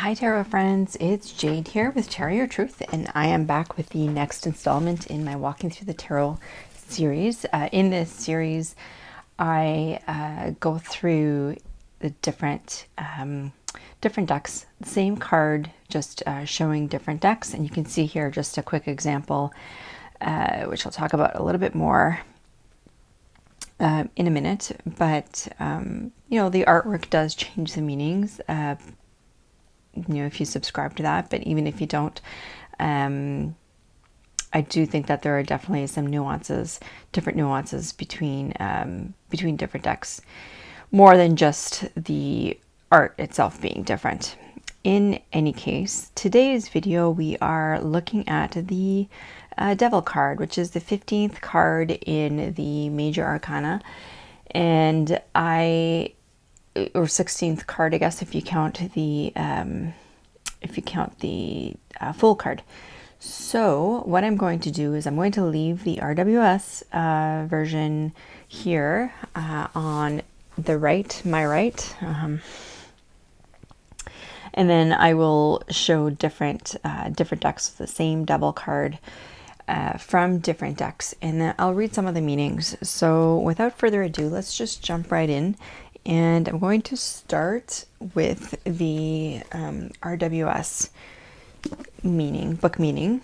Hi Tarot friends, it's Jade here with Tarot Your Truth, and I am back with the next installment in my Walking Through the Tarot series. In this series, I go through the different decks, same card, just showing different decks, and you can see here just a quick example, which I'll talk about a little bit more in a minute. But you know, the artwork does change the meanings. You know, if you subscribe to that, but even if you don't, I do think that there are definitely some nuances, different nuances between different decks, more than just the art itself being different. In any case, today's video we are looking at the Devil card, which is the 15th card in the Major Arcana, and or 16th card, I guess, if you count the full card. So what I'm going to do is I'm going to leave the RWS version here on the right, my right, and then I will show different decks with the same Devil card from different decks, and then I'll read some of the meanings. So without further ado, let's just jump right in. And I'm going to start with the RWS book meaning.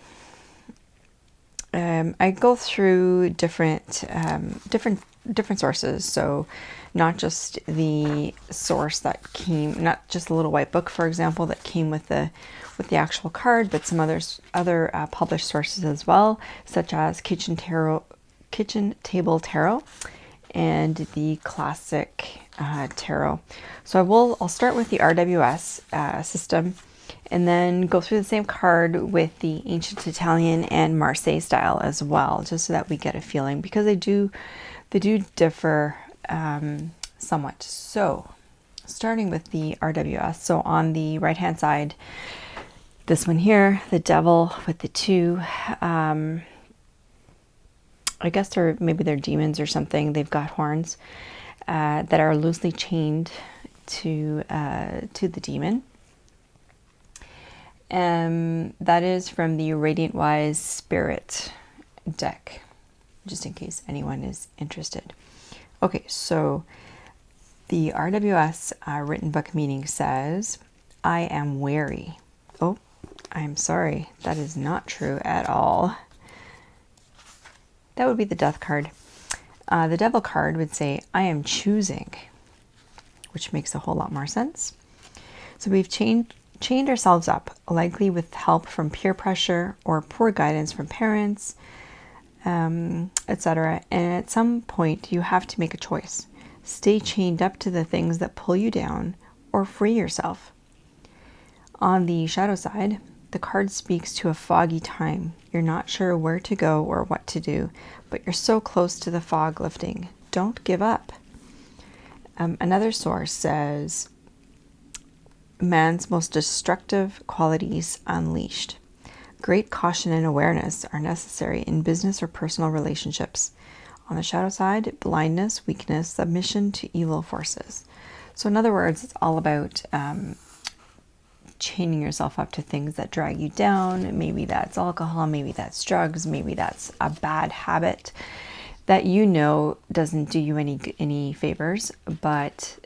I go through different sources, so not just the source that came, not just the little white book, for example, that came with the actual card, but some other published sources as well, such as Kitchen Table Tarot and the Classic Tarot. So I'll start with the RWS system, and then go through the same card with the Ancient Italian and Marseille style as well, just so that we get a feeling, because they do differ somewhat. So starting with the RWS, so on the right hand side, this one here, the Devil with the two, I guess maybe they're demons or something. They've got horns that are loosely chained to the demon. That is from the Radiant Wise Spirit deck, just in case anyone is interested. Okay, so the RWS written book meaning says, I am wary. Oh, I'm sorry, that is not true at all. That would be the Death card. The Devil card would say, I am choosing, which makes a whole lot more sense. So we've chained ourselves up, likely with help from peer pressure or poor guidance from parents, etc. And at some point, you have to make a choice. Stay chained up to the things that pull you down, or free yourself. On the shadow side, the card speaks to a foggy time. You're not sure where to go or what to do, but you're so close to the fog lifting. Don't give up. Another source says, man's most destructive qualities unleashed. Great caution and awareness are necessary in business or personal relationships. On the shadow side, blindness, weakness, submission to evil forces. So in other words, it's all about chaining yourself up to things that drag you down. Maybe that's alcohol, maybe that's drugs, maybe that's a bad habit that you know doesn't do you any favors, but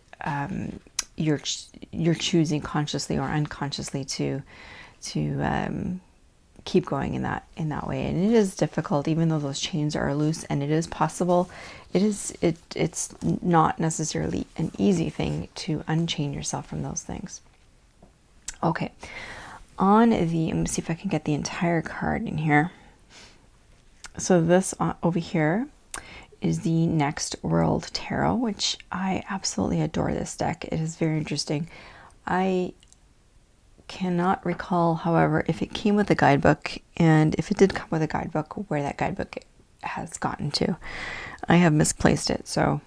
you're choosing consciously or unconsciously to keep going in that way. And it is difficult, even though those chains are loose, and it is possible. It's not necessarily an easy thing to unchain yourself from those things. Okay, let me see if I can get the entire card in here. So this over here is the Next World Tarot, which I absolutely adore this deck. It is very interesting. I cannot recall, however, if it came with a guidebook, and if it did come with a guidebook, where that guidebook has gotten to. I have misplaced it, so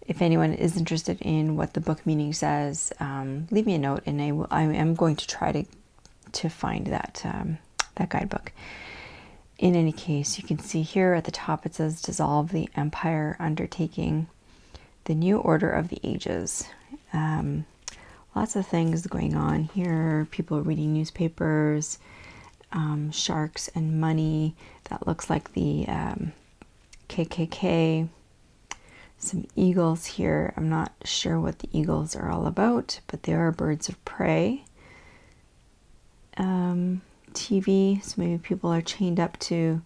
if anyone is interested in what the book meaning says, leave me a note, and I am going to try to find that guidebook. In any case, you can see here at the top it says, dissolve the empire undertaking, the new order of the ages. Lots of things going on here. People reading newspapers, sharks and money. That looks like the KKK. Some eagles here. I'm not sure what the eagles are all about, but they are birds of prey. TV, so maybe people are chained up to,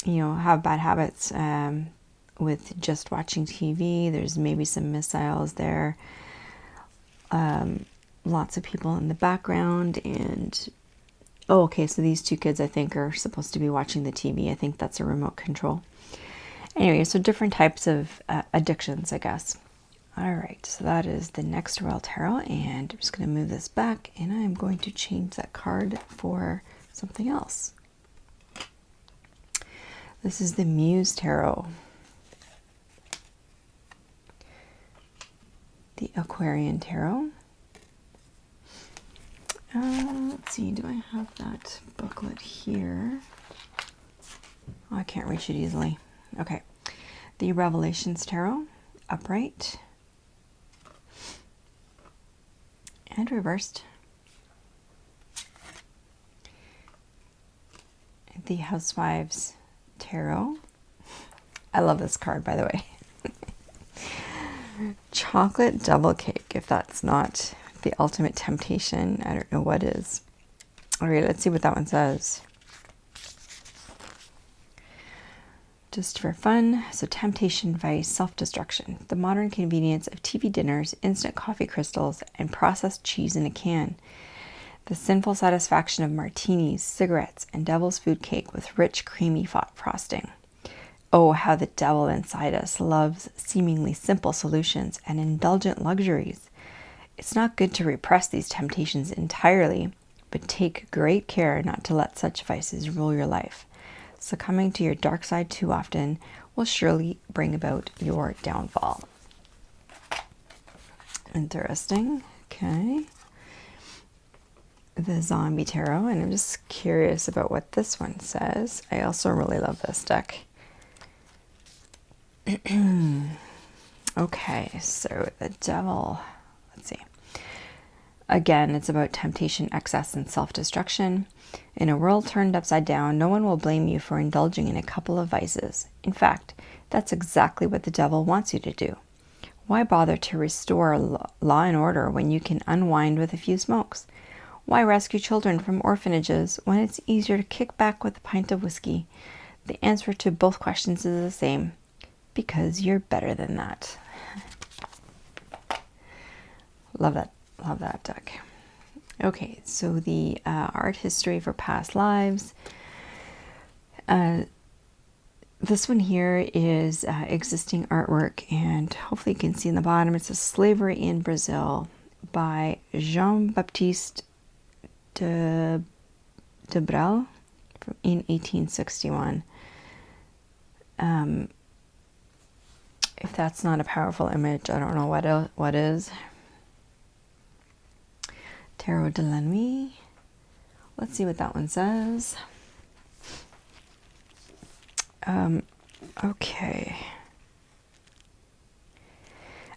have bad habits with just watching TV. There's maybe some missiles there. Lots of people in the background, and okay, so these two kids I think are supposed to be watching the TV. I think that's a remote control. Anyway, so different types of addictions, I guess. All right, so that is the next Royal Tarot, and I'm just going to move this back, and I'm going to change that card for something else. This is the Muse Tarot. The Aquarian Tarot. Let's see, do I have that booklet here? Oh, I can't reach it easily. Okay. The Revelations Tarot, upright and reversed. The Housewives Tarot. I love this card, by the way. Chocolate Devil Cake. If that's not the ultimate temptation, I don't know what is. All right, let's see what that one says. Just for fun, so temptation, vice, self-destruction. The modern convenience of TV dinners, instant coffee crystals, and processed cheese in a can. The sinful satisfaction of martinis, cigarettes, and devil's food cake with rich, creamy frosting. Oh, how the devil inside us loves seemingly simple solutions and indulgent luxuries. It's not good to repress these temptations entirely, but take great care not to let such vices rule your life. Succumbing to your dark side too often will surely bring about your downfall. Interesting. Okay. The Zombie Tarot, and I'm just curious about what this one says. I also really love this deck. Okay, so the devil, let's see. Again, it's about temptation, excess, and self-destruction. In a world turned upside down, no one will blame you for indulging in a couple of vices. In fact, that's exactly what the devil wants you to do. Why bother to restore law and order when you can unwind with a few smokes? Why rescue children from orphanages when it's easier to kick back with a pint of whiskey? The answer to both questions is the same. Because you're better than that. Love that deck. Okay, so the art history for past lives. This one here is existing artwork, and hopefully you can see in the bottom, it says Slavery in Brazil by Jean-Baptiste de Brel in 1861. If that's not a powerful image, I don't know what is. Tarot de la Nuit. Let's see what that one says. Okay.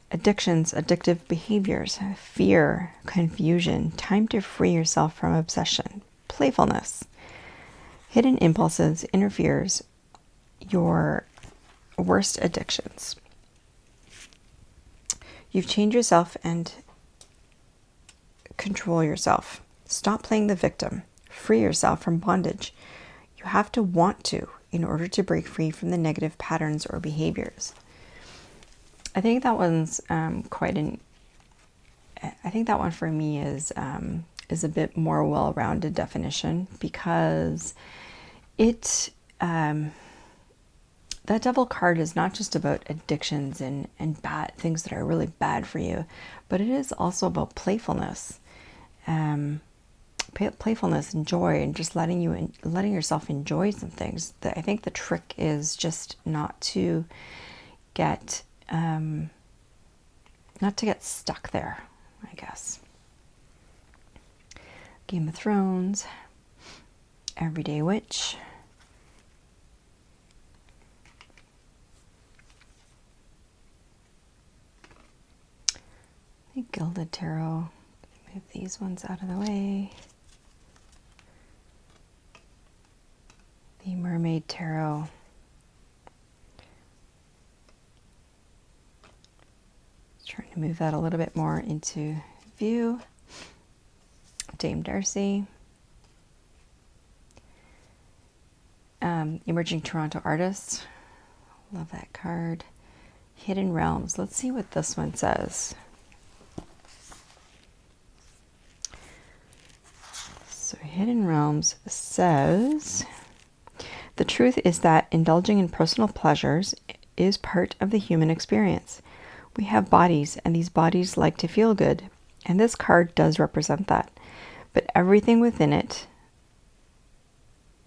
Addictions, addictive behaviors, fear, confusion, time to free yourself from obsession, playfulness, hidden impulses, interferes, your worst addictions. You've changed yourself and control yourself. Stop playing the victim. Free yourself from bondage. You have to want to in order to break free from the negative patterns or behaviors. I think that one's I think that one for me is a bit more well-rounded definition, because it that devil card is not just about addictions and bad things that are really bad for you, but it is also about playfulness. Playfulness and joy, and just letting yourself enjoy some things. I think the trick is just not to get stuck there, I guess. Game of Thrones, Everyday Witch, The Gilded Tarot. Move these ones out of the way. The Mermaid Tarot. Trying to move that a little bit more into view. Dame Darcy. Emerging Toronto Artist. Love that card. Hidden Realms. Let's see what this one says. So Hidden Realms says, the truth is that indulging in personal pleasures is part of the human experience. We have bodies, and these bodies like to feel good, and this card does represent that. But everything within it,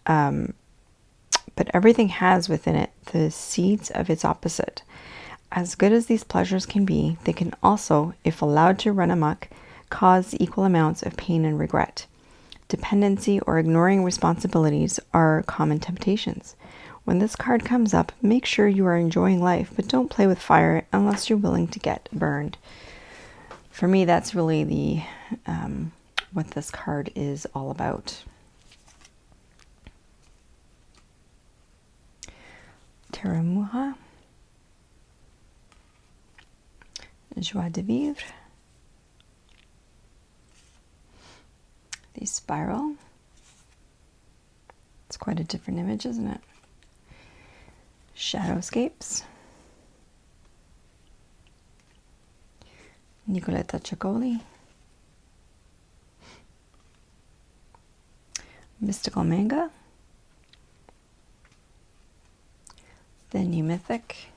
but everything has within it the seeds of its opposite. As good as these pleasures can be, they can also, if allowed to run amok, cause equal amounts of pain and regret. Dependency or ignoring responsibilities are common temptations. When this card comes up, make sure you are enjoying life, but don't play with fire unless you're willing to get burned. For me, that's really the what this card is all about. Teramuha. Joie de vivre. The Spiral. It's quite a different image, isn't it? Shadowscapes. Nicoletta Ciccoli. Mystical Manga. The New Mythic.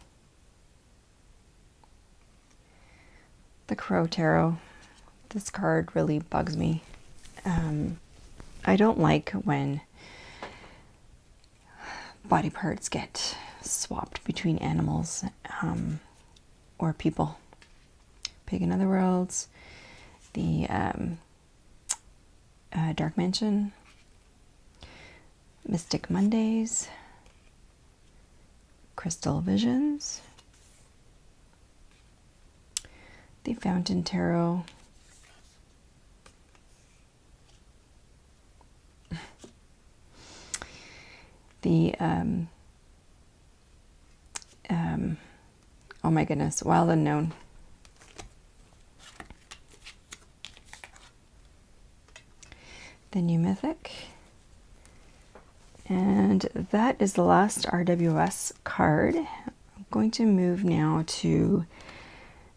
The Crow Tarot. This card really bugs me. I don't like when body parts get swapped between animals or people. Pig in Other Worlds, the Dark Mansion, Mystic Mondays, Crystal Visions, the Fountain Tarot, the oh my goodness, Wild Unknown. The New Mythic. And that is the last RWS card. I'm going to move now to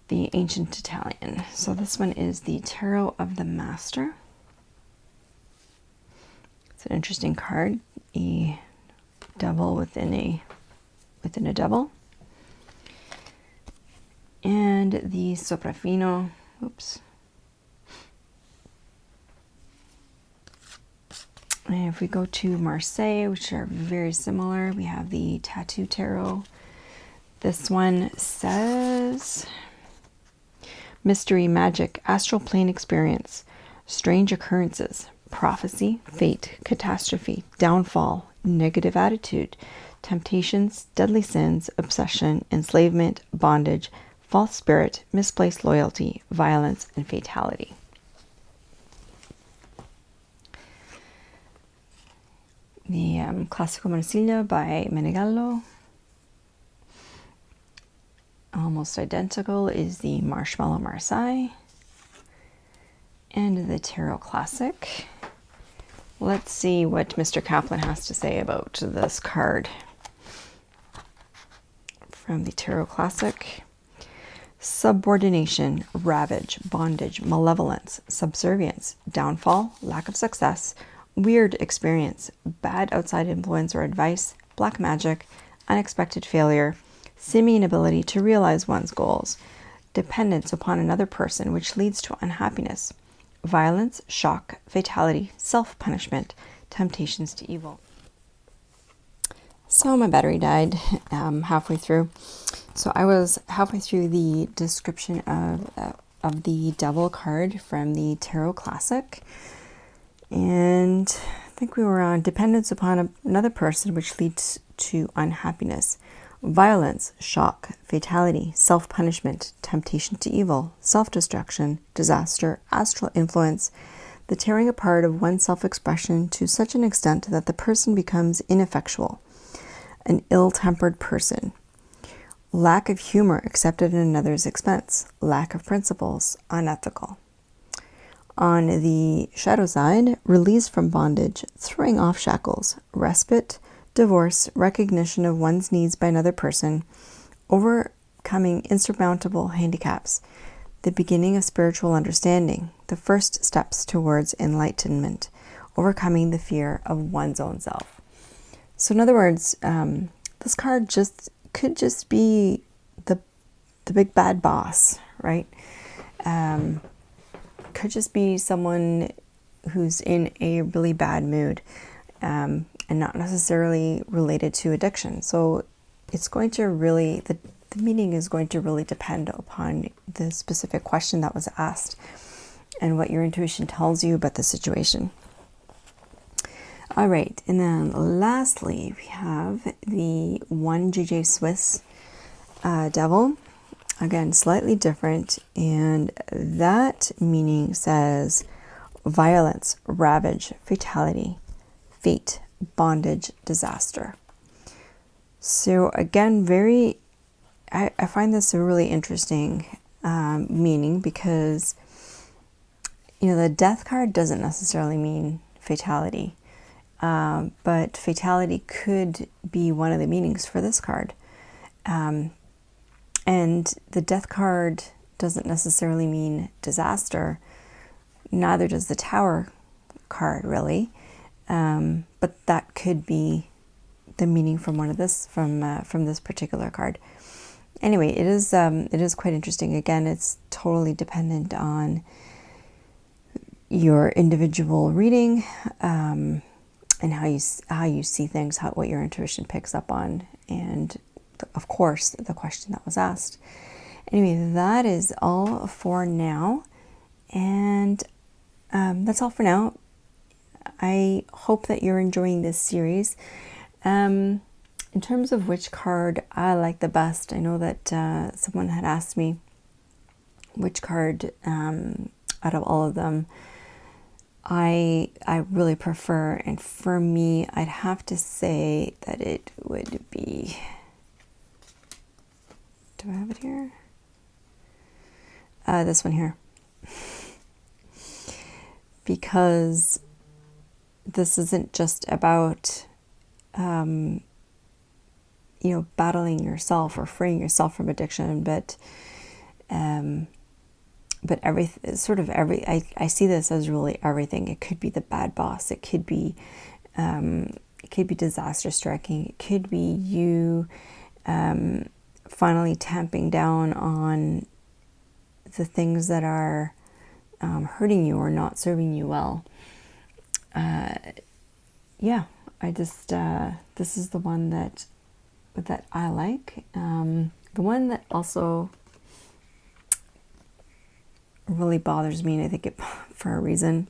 the Ancient Italian. So this one is the Tarot of the Master. It's an interesting card. A devil within a devil. And the Sopraffino. Oops. And if we go to Marseilles, which are very similar, we have the Tattoo Tarot. This one says mystery, magic, astral plane experience, strange occurrences, prophecy, fate, catastrophe, downfall, negative attitude, temptations, deadly sins, obsession, enslavement, bondage, false spirit, misplaced loyalty, violence, and fatality. The Classico Marsiglia by Menegallo. Almost identical is the Marshmallow Marseille. And the Tarot Classic. Let's see what Mr. Kaplan has to say about this card. From the Tarot Classic. Subordination, ravage, bondage, malevolence, subservience, downfall, lack of success, weird experience, bad outside influence or advice, black magic, unexpected failure, seeming inability to realize one's goals, dependence upon another person which leads to unhappiness, violence, shock, fatality, self-punishment, temptations to evil. So my battery died halfway through. So I was halfway through the description of the Devil card from the Tarot Classic. And I think we were on dependence upon another person, which leads to unhappiness. Violence, shock, fatality, self-punishment, temptation to evil, self-destruction, disaster, astral influence, the tearing apart of one's self-expression to such an extent that the person becomes ineffectual, an ill-tempered person, lack of humor accepted at another's expense, lack of principles, unethical. On the shadow side, release from bondage, throwing off shackles, respite, divorce, recognition of one's needs by another person, overcoming insurmountable handicaps, the beginning of spiritual understanding, the first steps towards enlightenment, overcoming the fear of one's own self. So in other words, this card could just be the big bad boss, right? Could just be someone who's in a really bad mood, and not necessarily related to addiction. So it's going to really, the meaning is going to really depend upon the specific question that was asked and what your intuition tells you about the situation. All right, and then lastly, we have the 1JJ Swiss Devil. Again, slightly different, and that meaning says violence, ravage, fatality, fate, bondage, disaster. So again, I find this a really interesting meaning, because the death card doesn't necessarily mean fatality, but fatality could be one of the meanings for this card. And the death card doesn't necessarily mean disaster. Neither does the Tower card, really. But that could be the meaning from from this particular card. Anyway, it is quite interesting. Again, it's totally dependent on your individual reading, and how you see things, what your intuition picks up on, and of course the question that was asked. Anyway, that is all for now, and that's all for now. I hope that you're enjoying this series. In terms of which card I like the best, I know that someone had asked me which card out of all of them I really prefer, and for me, I'd have to say that it would be, do I have it here? This one here. Because this isn't just about battling yourself or freeing yourself from addiction, but I see this as really everything. It could be the bad boss. It could be disaster striking. It could be you finally tamping down on the things that are hurting you or not serving you well. This is the one that I like. The one that also really bothers me, and I think it for a reason,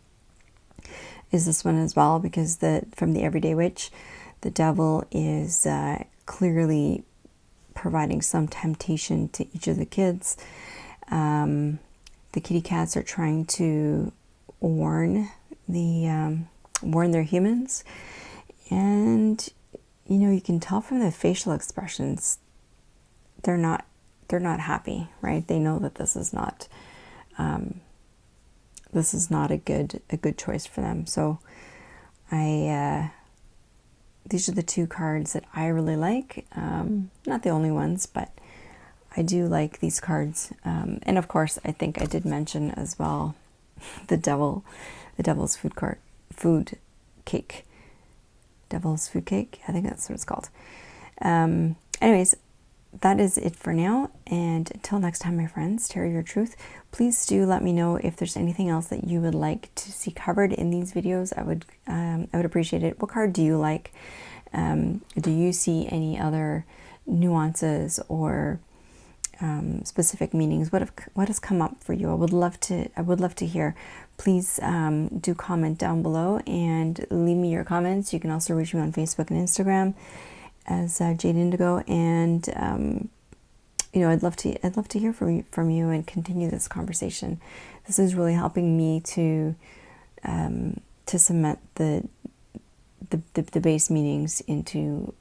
is this one as well, because from the Everyday Witch, the devil is clearly providing some temptation to each of the kids. The kitty cats are trying to warn their humans, and you can tell from the facial expressions they're not happy, right? They know that this is not a good choice for them. So these are the two cards that I really like. Not the only ones, but I do like these cards. And of course, I think I did mention as well the devil's food cake. Devil's food cake. I think that's what it's called. Anyways, that is it for now. And until next time, my friends, Terry Your Truth, please do let me know if there's anything else that you would like to see covered in these videos. I would appreciate it. What card do you like? Do you see any other nuances or specific meanings? What has come up for you? I would love to hear. Please do comment down below and leave me your comments. You can also reach me on Facebook and Instagram. Jade Indigo, and I'd love to hear from you and continue this conversation. This is really helping me to cement the base meanings into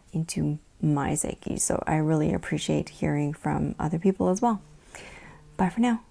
my psyche. So I really appreciate hearing from other people as well. Bye for now.